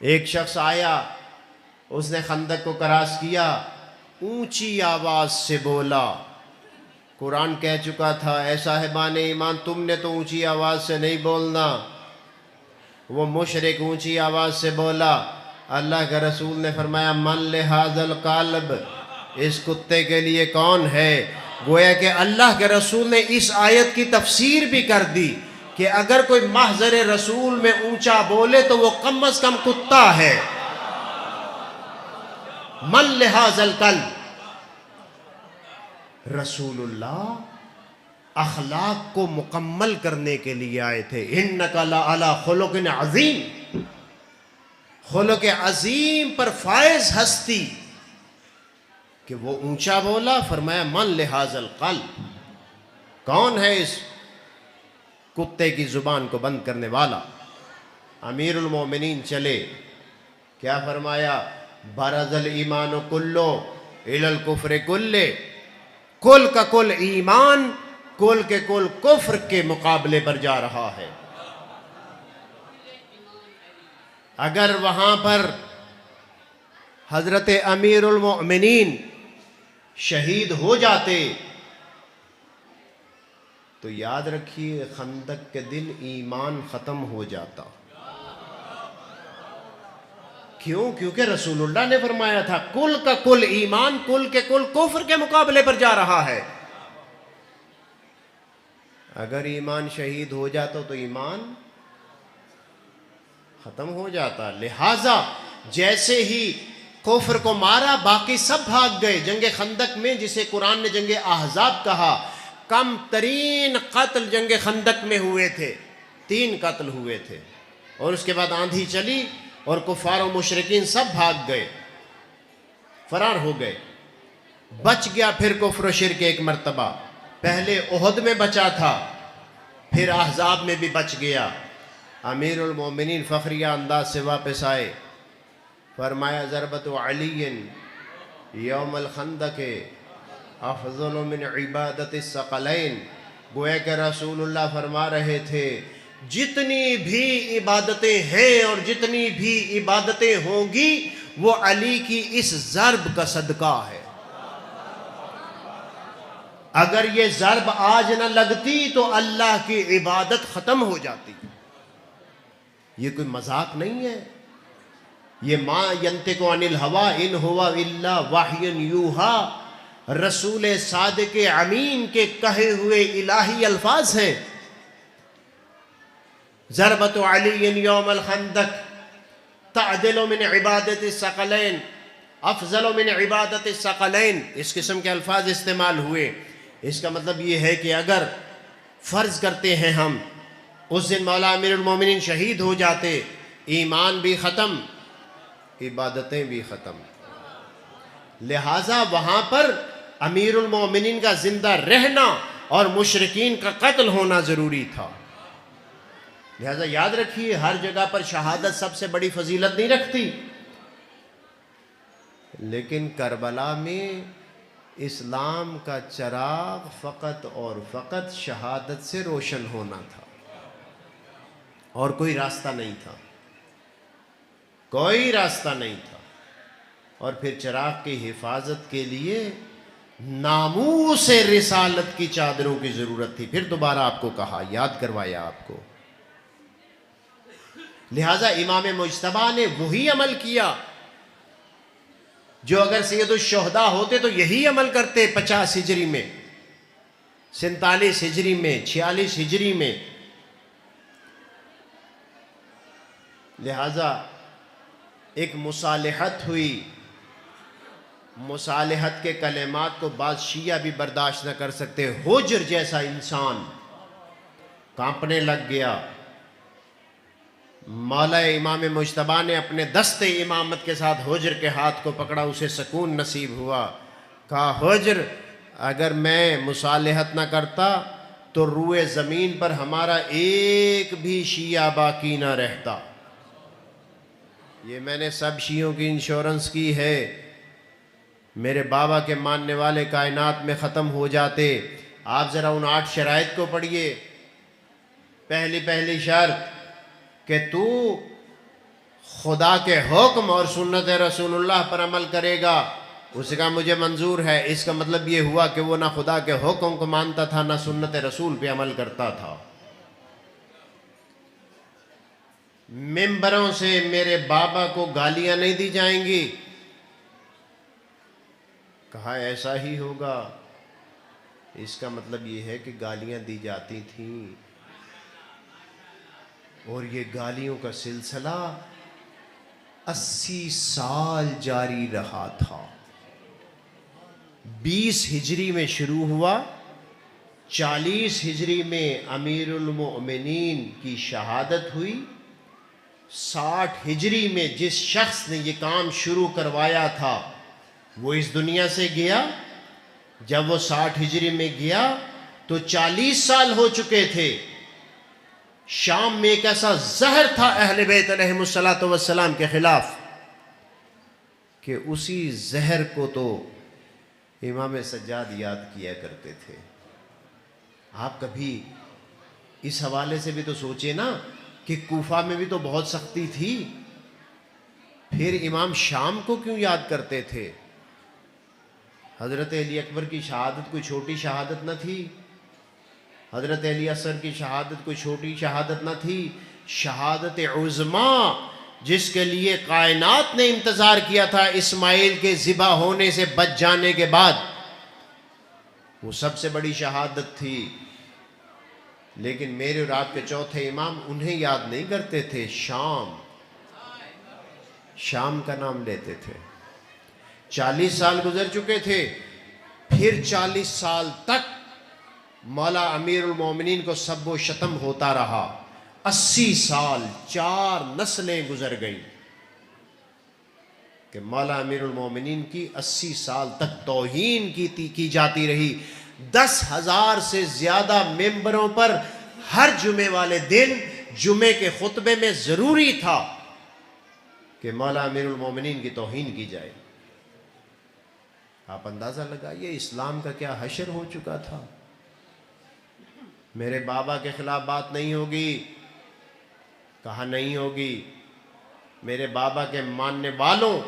ایک شخص آیا، اس نے خندق کو کراس کیا، اونچی آواز سے بولا۔ قرآن کہہ چکا تھا اے صاحبان ایمان تم نے تو اونچی آواز سے نہیں بولنا۔ وہ مشرک اونچی آواز سے بولا، اللہ کے رسول نے فرمایا من لہذا القالب، اس کتے کے لیے کون ہے؟ گویا کہ اللہ کے رسول نے اس آیت کی تفسیر بھی کر دی کہ اگر کوئی محضر رسول میں اونچا بولے تو وہ کم از کم کتا ہے۔ من لہذا القلب، رسول اللہ اخلاق کو مکمل کرنے کے لیے آئے تھے۔ انک لعلی خلق عظیم، خلق عظیم پر فائز ہستی کہ وہ اونچا بولا، فرمایا من لہذا القلب، کون ہے اس کتے کی زبان کو بند کرنے والا؟ امیر المومنین چلے، کیا فرمایا؟ برز الایمان کلو الی الکفر کلے، کل کا کل ایمان کل کے کل کفر کے مقابلے پر جا رہا ہے۔ اگر وہاں پر حضرت امیر المؤمنین شہید ہو جاتے تو یاد رکھیے خندق کے دن ایمان ختم ہو جاتا۔ کیوں؟ کیونکہ رسول اللہ نے فرمایا تھا کل کا کل ایمان کل کے کل کفر کے مقابلے پر جا رہا ہے۔ اگر ایمان شہید ہو جاتا تو ایمان ختم ہو جاتا۔ لہٰذا جیسے ہی کفر کو مارا باقی سب بھاگ گئے۔ جنگ خندق میں، جسے قرآن نے جنگ احزاب کہا، کم ترین قتل جنگ خندق میں ہوئے تھے، 3 قتل ہوئے تھے، اور اس کے بعد آندھی چلی اور کفار و مشرکین سب بھاگ گئے، فرار ہو گئے۔ بچ گیا پھر کفر و شرک ایک مرتبہ، پہلے احد میں بچا تھا، پھر احزاب میں بھی بچ گیا۔ امیر المومنین فخریہ انداز سے واپس آئے، فرمایا ضربت علی یوم الخندق افضل من عبادت الثقلین۔ گویا کہ رسول اللہ فرما رہے تھے جتنی بھی عبادتیں ہیں اور جتنی بھی عبادتیں ہوں گی وہ علی کی اس ضرب کا صدقہ ہے۔ اگر یہ ضرب آج نہ لگتی تو اللہ کی عبادت ختم ہو جاتی۔ یہ کوئی مذاق نہیں ہے، یہ ما ینطق عن الہوی ان ہوا الا وحی یوحی، رسول صادق امین کے کہے ہوئے الہی الفاظ ہیں۔ ضربت علی یوم الخندق تعدل من عبادت الثقلین افضل من عبادت الثقلین، اس قسم کے الفاظ استعمال ہوئے۔ اس کا مطلب یہ ہے کہ اگر فرض کرتے ہیں ہم اس دن مولا امیر المومنین شہید ہو جاتے، ایمان بھی ختم، عبادتیں بھی ختم۔ لہٰذا وہاں پر امیر المومنین کا زندہ رہنا اور مشرکین کا قتل ہونا ضروری تھا۔ لہٰذا یاد رکھیے ہر جگہ پر شہادت سب سے بڑی فضیلت نہیں رکھتی، لیکن کربلا میں اسلام کا چراغ فقط اور فقط شہادت سے روشن ہونا تھا، اور کوئی راستہ نہیں تھا، کوئی راستہ نہیں تھا۔ اور پھر چراغ کی حفاظت کے لیے ناموس رسالت کی چادروں کی ضرورت تھی۔ پھر دوبارہ آپ کو کہا، یاد کروایا آپ کو۔ لہٰذا امام مجتبیٰ نے وہی عمل کیا جو اگر سید الشہداء ہوتے تو یہی عمل کرتے 50 ہجری میں، 47 ہجری میں، 46 ہجری میں۔ لہٰذا ایک مصالحت ہوئی، مصالحت کے کلمات کو بعض شیعہ بھی برداشت نہ کر سکتے۔ حجر جیسا انسان کانپنے لگ گیا۔ مولا امام مجتبیٰ نے اپنے دست امامت کے ساتھ حجر کے ہاتھ کو پکڑا، اسے سکون نصیب ہوا۔ کہا حجر اگر میں مصالحت نہ کرتا تو روئے زمین پر ہمارا ایک بھی شیعہ باقی نہ رہتا۔ یہ میں نے سب شیعوں کی انشورنس کی ہے، میرے بابا کے ماننے والے کائنات میں ختم ہو جاتے۔ آپ ذرا ان 8 شرائط کو پڑھیے۔ پہلی شرط کہ تو خدا کے حکم اور سنت رسول اللہ پر عمل کرے گا. اس کا مجھے منظور ہے. اس کا مطلب یہ ہوا کہ وہ نہ خدا کے حکم کو مانتا تھا نہ سنت رسول پہ عمل کرتا تھا. ممبروں سے میرے بابا کو گالیاں نہیں دی جائیں گی. کہا ایسا ہی ہوگا. اس کا مطلب یہ ہے کہ گالیاں دی جاتی تھیں اور یہ گالیوں کا سلسلہ 80 سال جاری رہا تھا. 20 ہجری میں شروع ہوا. 40 ہجری میں امیر المؤمنین کی شہادت ہوئی. 60 ہجری میں جس شخص نے یہ کام شروع کروایا تھا وہ اس دنیا سے گیا. جب وہ 60 ہجری میں گیا تو 40 سال ہو چکے تھے. شام میں ایک ایسا زہر تھا اہل بیت علیہم الصلاۃ والسلام کے خلاف کہ اسی زہر کو تو امام سجاد یاد کیا کرتے تھے. آپ کبھی اس حوالے سے بھی تو سوچے نا کہ کوفہ میں بھی تو بہت سختی تھی، پھر امام شام کو کیوں یاد کرتے تھے؟ حضرت علی اکبر کی شہادت کوئی چھوٹی شہادت نہ تھی. حضرت علی اصغر کی شہادت کوئی چھوٹی شہادت نہ تھی. شہادت عظمیٰ جس کے لیے کائنات نے انتظار کیا تھا اسماعیل کے ذبح ہونے سے بچ جانے کے بعد، وہ سب سے بڑی شہادت تھی. لیکن میرے اور آپ کے چوتھے امام انہیں یاد نہیں کرتے تھے، شام کا نام لیتے تھے. 40 سال گزر چکے تھے. پھر 40 سال تک مولا امیر المومنین کو سب و شتم ہوتا رہا. 80 سال 4 نسلیں گزر گئیں کہ مولا امیر المومنین کی 80 سال تک توہین کی جاتی رہی. 10,000 سے زیادہ ممبروں پر ہر جمعے والے دن جمعے کے خطبے میں ضروری تھا کہ مولا امیر المومنین کی توہین کی جائے. آپ اندازہ لگائیے اسلام کا کیا حشر ہو چکا تھا. میرے بابا کے خلاف بات نہیں ہوگی. کہا نہیں ہوگی. میرے بابا کے ماننے والوں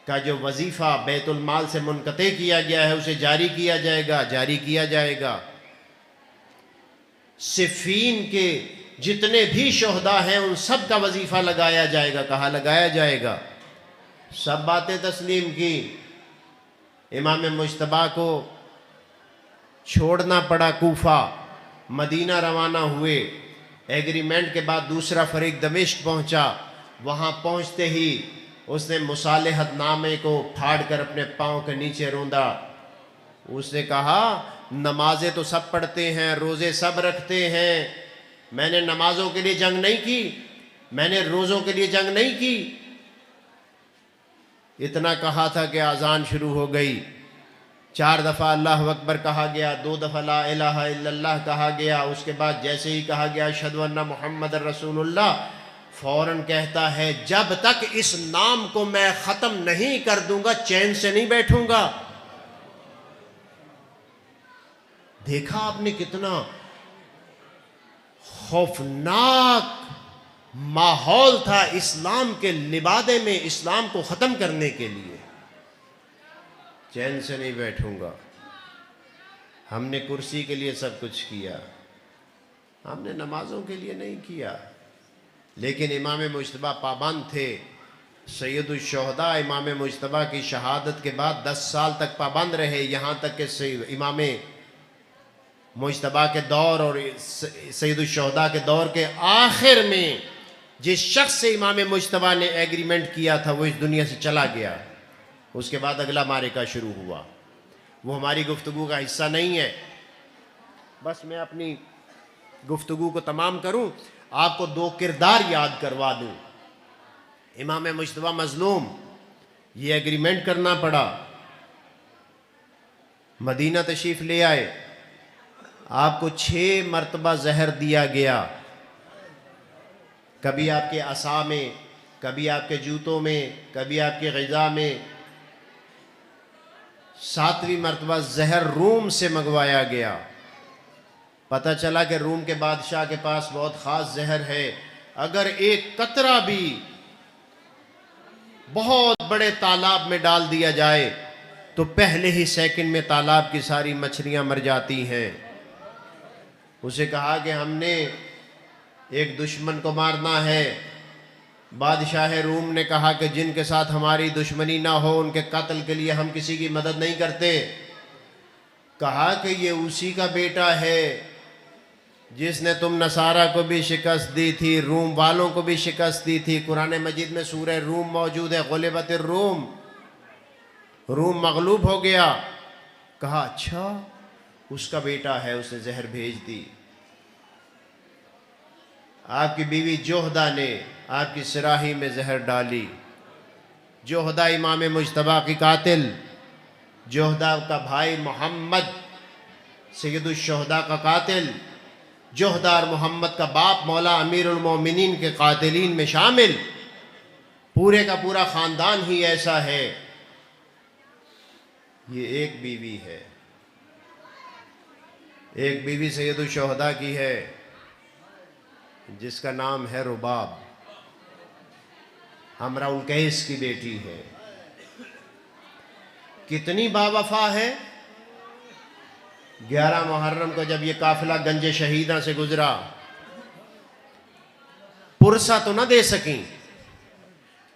کا جو وظیفہ بیت المال سے منقطع کیا گیا ہے اسے جاری کیا جائے گا. صفین کے جتنے بھی شہداء ہیں ان سب کا وظیفہ لگایا جائے گا. کہا لگایا جائے گا. سب باتیں تسلیم کی. امام مجتبیٰ کو چھوڑنا پڑا کوفہ. مدینہ روانہ ہوئے. ایگریمنٹ کے بعد دوسرا فریق دمشق پہنچا. وہاں پہنچتے ہی اس نے مصالحت نامے کو پھاڑ کر اپنے پاؤں کے نیچے روندا. اس نے کہا نمازیں تو سب پڑھتے ہیں، روزے سب رکھتے ہیں، میں نے نمازوں کے لیے جنگ نہیں کی، میں نے روزوں کے لیے جنگ نہیں کی. اتنا کہا تھا کہ اذان شروع ہو گئی. 4 دفعہ اللہ اکبر کہا گیا، 2 دفعہ لا الہ الا اللہ کہا گیا. اس کے بعد جیسے ہی کہا گیا اشہد ان محمد رسول اللہ، فوراً کہتا ہے جب تک اس نام کو میں ختم نہیں کر دوں گا چین سے نہیں بیٹھوں گا. دیکھا آپ نے کتنا خوفناک ماحول تھا اسلام کے لبادے میں اسلام کو ختم کرنے کے لیے. چین سے نہیں بیٹھوں گا. ہم نے کرسی کے لیے سب کچھ کیا، ہم نے نمازوں کے لیے نہیں کیا. لیکن امام مجتبیٰ پابند تھے. سید الشہداء امام مجتبیٰ کی شہادت کے بعد 10 سال تک پابند رہے، یہاں تک کہ امام مجتبیٰ کے دور اور سید الشہداء کے دور کے آخر میں جس شخص سے امام مجتبیٰ نے ایگریمنٹ کیا تھا وہ اس دنیا سے چلا گیا. اس کے بعد اگلا معرکہ شروع ہوا. وہ ہماری گفتگو کا حصہ نہیں ہے. بس میں اپنی گفتگو کو تمام کروں، آپ کو 2 کردار یاد کروا دوں. امام مجتبیٰ مظلوم، یہ ایگریمنٹ کرنا پڑا. مدینہ تشریف لے آئے. آپ کو 6 مرتبہ زہر دیا گیا. کبھی آپ کے عصا میں، کبھی آپ کے جوتوں میں، کبھی آپ کی غذا میں. 7ویں مرتبہ زہر روم سے منگوایا گیا. پتہ چلا کہ روم کے بادشاہ کے پاس بہت خاص زہر ہے. اگر ایک قطرہ بھی بہت بڑے تالاب میں ڈال دیا جائے تو پہلے ہی سیکنڈ میں تالاب کی ساری مچھلیاں مر جاتی ہیں۔ اسے کہا کہ ہم نے ایک دشمن کو مارنا ہے۔ بادشاہ روم نے کہا کہ جن کے ساتھ ہماری دشمنی نہ ہو ان کے قتل کے لیے ہم کسی کی مدد نہیں کرتے۔ کہا کہ یہ اسی کا بیٹا ہے جس نے تم نصارہ کو بھی شکست دی تھی، روم والوں کو بھی شکست دی تھی۔ قرآن مجید میں سورہ روم موجود ہے، غلبت الروم، روم مغلوب ہو گیا۔ کہا اچھا اس کا بیٹا ہے، اس نے زہر بھیج دی۔ آپ کی بیوی جوہدہ نے آپ کی سراہی میں زہر ڈالی۔ جوہدہ امام مجتبیٰ کی قاتل، جوہدہ کا بھائی محمد سید الشہداء کا قاتل، جوہدہ اور محمد کا باپ مولا امیر المومنین کے قاتلین میں شامل، پورے کا پورا خاندان ہی ایسا ہے۔ یہ ایک بیوی ہے، ایک بیوی سید الشہداء کی ہے جس کا نام ہے رباب، امرا القیس کی بیٹی ہے۔ کتنی باوفا ہے۔ 11 محرم کو جب یہ قافلہ گنج شہیدہ سے گزرا، پرسہ تو نہ دے سکیں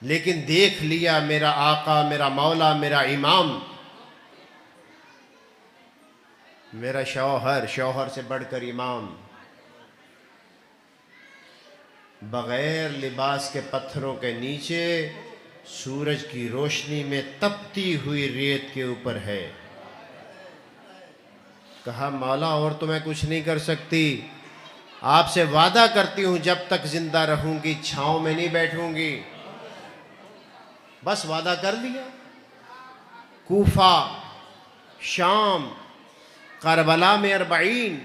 لیکن دیکھ لیا میرا آقا، میرا مولا، میرا امام، میرا شوہر، شوہر سے بڑھ کر امام، بغیر لباس کے پتھروں کے نیچے سورج کی روشنی میں تپتی ہوئی ریت کے اوپر ہے۔ کہا مولا اور تو میں کچھ نہیں کر سکتی، آپ سے وعدہ کرتی ہوں جب تک زندہ رہوں گی چھاؤں میں نہیں بیٹھوں گی۔ بس وعدہ کر لیا۔ کوفہ، شام، کربلا میں 40،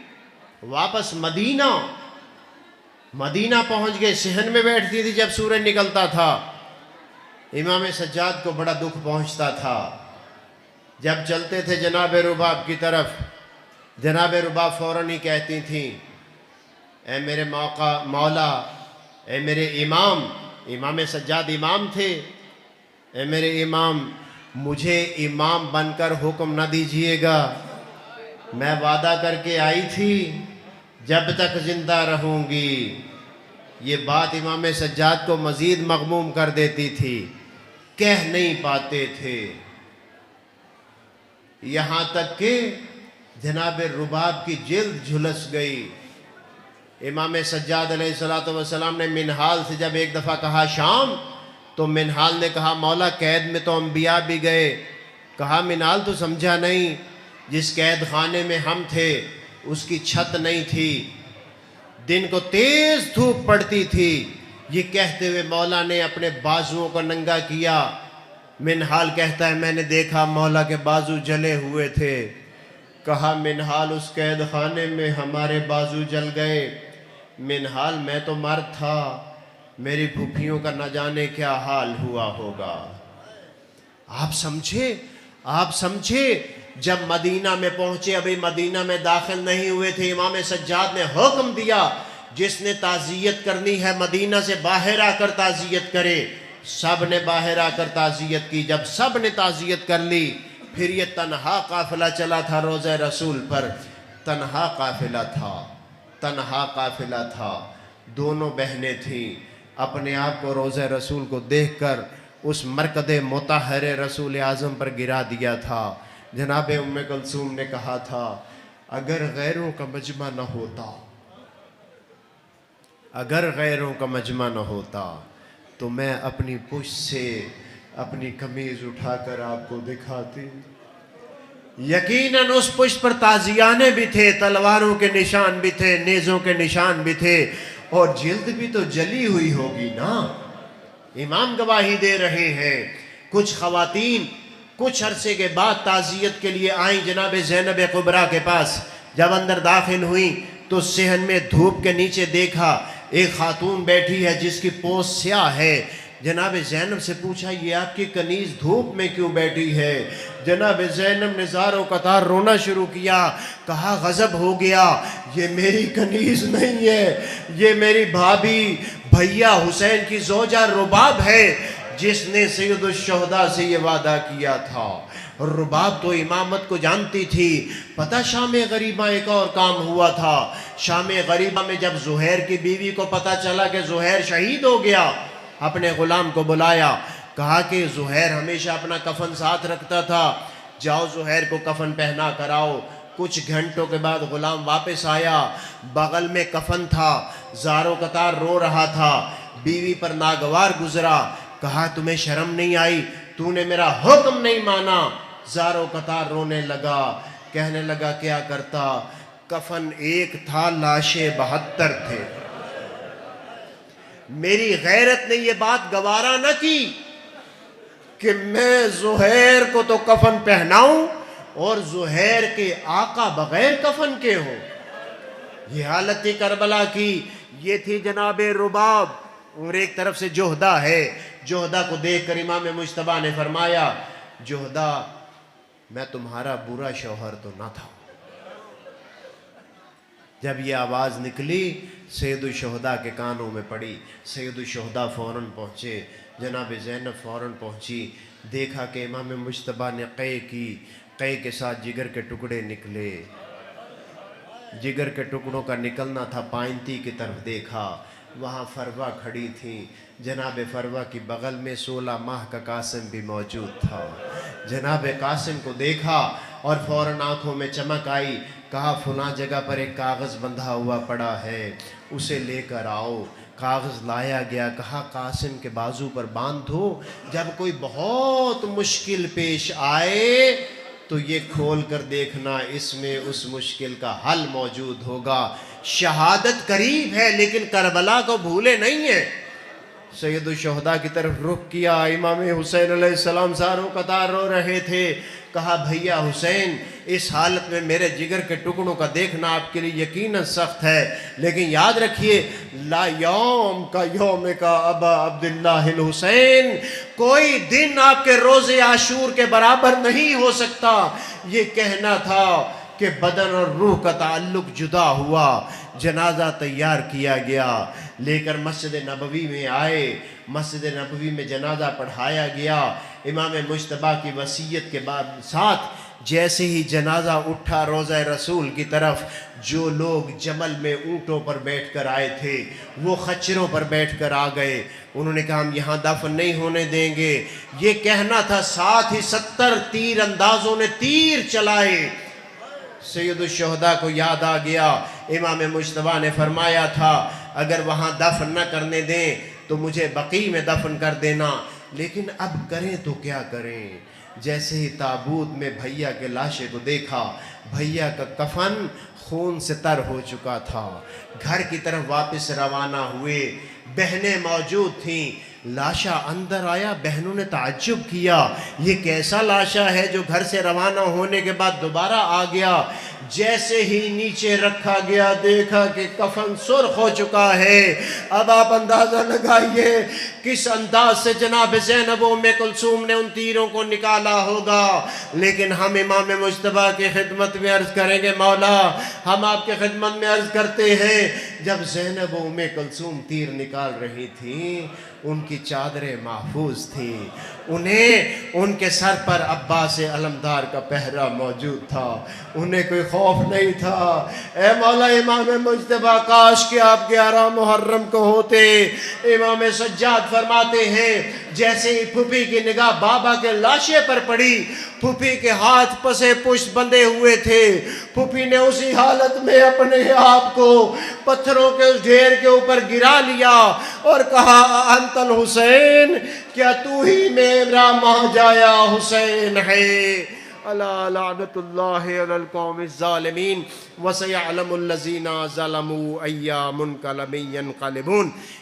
واپس مدینہ پہنچ گئے۔ صحن میں بیٹھتی تھی جب سورج نکلتا تھا۔ امام سجاد کو بڑا دکھ پہنچتا تھا جب چلتے تھے جناب رباب کی طرف، جناب رباب فوراً ہی کہتی تھیں اے میرے مولا، اے میرے امام، امام سجاد امام تھے، اے میرے امام مجھے امام بن کر حکم نہ دیجئے گا، میں وعدہ کر کے آئی تھی جب تک زندہ رہوں گی۔ یہ بات امام سجاد کو مزید مغموم کر دیتی تھی، کہہ نہیں پاتے تھے، یہاں تک کہ جناب رباب کی جلد جھلس گئی۔ امام سجاد علیہ السلام نے منہال سے جب ایک دفعہ کہا شام، تو منہال نے کہا مولا قید میں تو انبیاء بھی گئے۔ کہا منہال تو سمجھا نہیں، جس قید خانے میں ہم تھے اس کی چھت نہیں تھی، دن کو تیز دھوپ پڑتی تھی۔ یہ کہتے ہوئے مولا نے اپنے بازوؤں کو ننگا کیا۔ منہال کہتا ہے میں نے دیکھا مولا کے بازو جلے ہوئے تھے۔ کہا منہال اس قید خانے میں ہمارے بازو جل گئے۔ منہال میں تو مرد تھا، میری پھوپھیوں کا نہ جانے کیا حال ہوا ہوگا۔ آپ سمجھے جب مدینہ میں پہنچے، ابھی مدینہ میں داخل نہیں ہوئے تھے، امام سجاد نے حکم دیا جس نے تعزیت کرنی ہے مدینہ سے باہر آ کر تعزیت کرے۔ سب نے باہر آ کر تعزیت کی۔ جب سب نے تعزیت کر لی، پھر یہ تنہا قافلہ چلا تھا روضہ رسول پر، تنہا قافلہ تھا۔ دونوں بہنیں تھیں، اپنے آپ کو روضہ رسول کو دیکھ کر اس مرکد مطہر رسول اعظم پر گرا دیا تھا۔ جناب ام کلثوم نے کہا تھا اگر غیروں کا مجمع نہ ہوتا تو میں اپنی پشت سے اپنی قمیض اٹھا کر آپ کو دکھاتی۔ یقیناً اس پشت پر تازیانے بھی تھے، تلواروں کے نشان بھی تھے، نیزوں کے نشان بھی تھے، اور جلد بھی تو جلی ہوئی ہوگی نا۔ امام گواہی دے رہے ہیں۔ کچھ خواتین کچھ عرصے کے بعد تعزیت کے لیے آئیں جناب زینب کبریٰ کے پاس۔ جب اندر داخل ہوئیں تو صحن میں دھوپ کے نیچے دیکھا ایک خاتون بیٹھی ہے جس کی پوست سیاہ ہے۔ جناب زینب سے پوچھا یہ آپ کی کنیز دھوپ میں کیوں بیٹھی ہے؟ جناب زینب نے زاروں قطار رونا شروع کیا۔ کہا غضب ہو گیا، یہ میری کنیز نہیں ہے، یہ میری بھابھی بھیا حسین کی زوجہ رباب ہے جس نے سید الشہداء سے یہ وعدہ کیا تھا۔ رباب تو امامت کو جانتی تھی، پتہ شام غریبہ ایک اور کام ہوا تھا۔ شام غریبہ میں جب زہیر کی بیوی کو پتہ چلا کہ زہیر شہید ہو گیا، اپنے غلام کو بلایا، کہا کہ زہیر ہمیشہ اپنا کفن ساتھ رکھتا تھا، جاؤ زہیر کو کفن پہنا کراؤ۔ کچھ گھنٹوں کے بعد غلام واپس آیا، بغل میں کفن تھا، زارو قطار رو رہا تھا، بیوی پر ناگوار گزرا، کہا تمہیں شرم نہیں آئی، تو نے میرا حکم نہیں مانا۔ زارو قطار رونے لگا، کہنے لگا کیا کرتا، کفن ایک تھا لاشیں 72 تھے۔ میری غیرت نے یہ بات گوارا نہ کی کہ میں زہیر کو تو کفن پہناؤں اور زہیر کے آقا بغیر کفن کے ہو۔ یہ حالت تھی کربلا کی، یہ تھی جناب رباب، اور ایک طرف سے جوہدہ ہے۔ جوہدہ کو دیکھ کر امام مجتبیٰ نے فرمایا، جوہدہ میں تمہارا برا شوہر تو نہ تھا۔ جب یہ آواز نکلی سید الشہداء کے کانوں میں پڑی، سید الشہداء فوراً پہنچے، جناب زینب فوراً پہنچی، دیکھا کہ امام مجتبیٰ نے قے کی، قے کے ساتھ جگر کے ٹکڑے نکلے، جگر کے ٹکڑوں کا نکلنا تھا، پائنتی کی طرف دیکھا، وہاں فروہ کھڑی تھی، جناب فروہ کی بغل میں 16 ماہ کا قاسم بھی موجود تھا۔ جناب قاسم کو دیکھا اور فوراً آنکھوں میں چمک آئی، کہا فلاں جگہ پر ایک کاغذ بندھا ہوا پڑا ہے، اسے لے کر آؤ۔ کاغذ لایا گیا، کہا قاسم کے بازو پر باندھو، جب کوئی بہت مشکل پیش آئے تو یہ کھول کر دیکھنا، اس میں اس مشکل کا حل موجود ہوگا۔ شہادت قریب ہے لیکن کربلا کو بھولے نہیں ہیں۔ سید الشہداء کی طرف رخ کیا، امام حسین علیہ السلام زاروں قطار رو رہے تھے، کہا بھیا حسین اس حالت میں میرے جگر کے ٹکڑوں کا دیکھنا آپ کے لیے یقیناً سخت ہے، لیکن یاد رکھیے لا یوم کا یوم کا ابا عبداللہ الحسین، کوئی دن آپ کے روز عاشور کے برابر نہیں ہو سکتا۔ یہ کہنا تھا کہ بدن اور روح کا تعلق جدا ہوا۔ جنازہ تیار کیا گیا، لے کر مسجد نبوی میں آئے، مسجد نبوی میں جنازہ پڑھایا گیا۔ امام مجتبیٰ کی وصیت کے بعد ساتھ جیسے ہی جنازہ اٹھا روضہ رسول کی طرف، جو لوگ جمل میں اونٹوں پر بیٹھ کر آئے تھے وہ خچروں پر بیٹھ کر آ گئے۔ انہوں نے کہا ہم یہاں دفن نہیں ہونے دیں گے۔ یہ کہنا تھا، ساتھ ہی 70 تیر اندازوں نے تیر چلائے۔ سید الشہداء کو یاد آ گیا، امام مجتبیٰ نے فرمایا تھا اگر وہاں دفن نہ کرنے دیں تو مجھے بقیع میں دفن کر دینا، لیکن اب کریں تو کیا کریں۔ جیسے ہی تابوت میں بھیا کے لاشے کو دیکھا، بھیا کا کفن خون سے تر ہو چکا تھا، گھر کی طرف واپس روانہ ہوئے، بہنیں موجود تھیں، لاشا اندر آیا، بہنوں نے تعجب کیا یہ کیسا لاشا ہے جو گھر سے روانہ ہونے کے بعد دوبارہ آ گیا۔ جیسے ہی نیچے رکھا گیا دیکھا کہ کفن سرخ ہو چکا ہے۔ اب آپ اندازہ لگائیے کس انداز سے جناب زینب و ام کلثوم نے ان تیروں کو نکالا ہوگا۔ لیکن ہم امام مجتبیٰ کی خدمت میں عرض کریں گے، مولا ہم آپ کے خدمت میں عرض کرتے ہیں، جب زینب و ام کلثوم تیر نکال رہی تھیں ان کی چادریں محفوظ تھیں، انہیں ان کے سر پر عباس علمدار کا پہرا موجود تھا، انہیں کوئی خوف نہیں تھا۔ اے مولا امام مجتبیٰ کاش کہ آپ 11 محرم کو ہوتے۔ امام سجاد فرماتے ہیں جیسے ہی پھوپھی کی نگاہ بابا کے لاشے پر پڑی، پھوپھی کے ہاتھ پسے پشت بندھے ہوئے تھے، پھوپھی نے اسی حالت میں اپنے آپ کو پتھروں کے اس ڈھیر کے اوپر گرا لیا اور کہا انت الحسین، کیا تو ہی میرا ماجایا حسین ہے؟ الا لعنت اللہ علی القوم الظالمین وسیعلم الذین ظلموا ای منقلب ینقلبون۔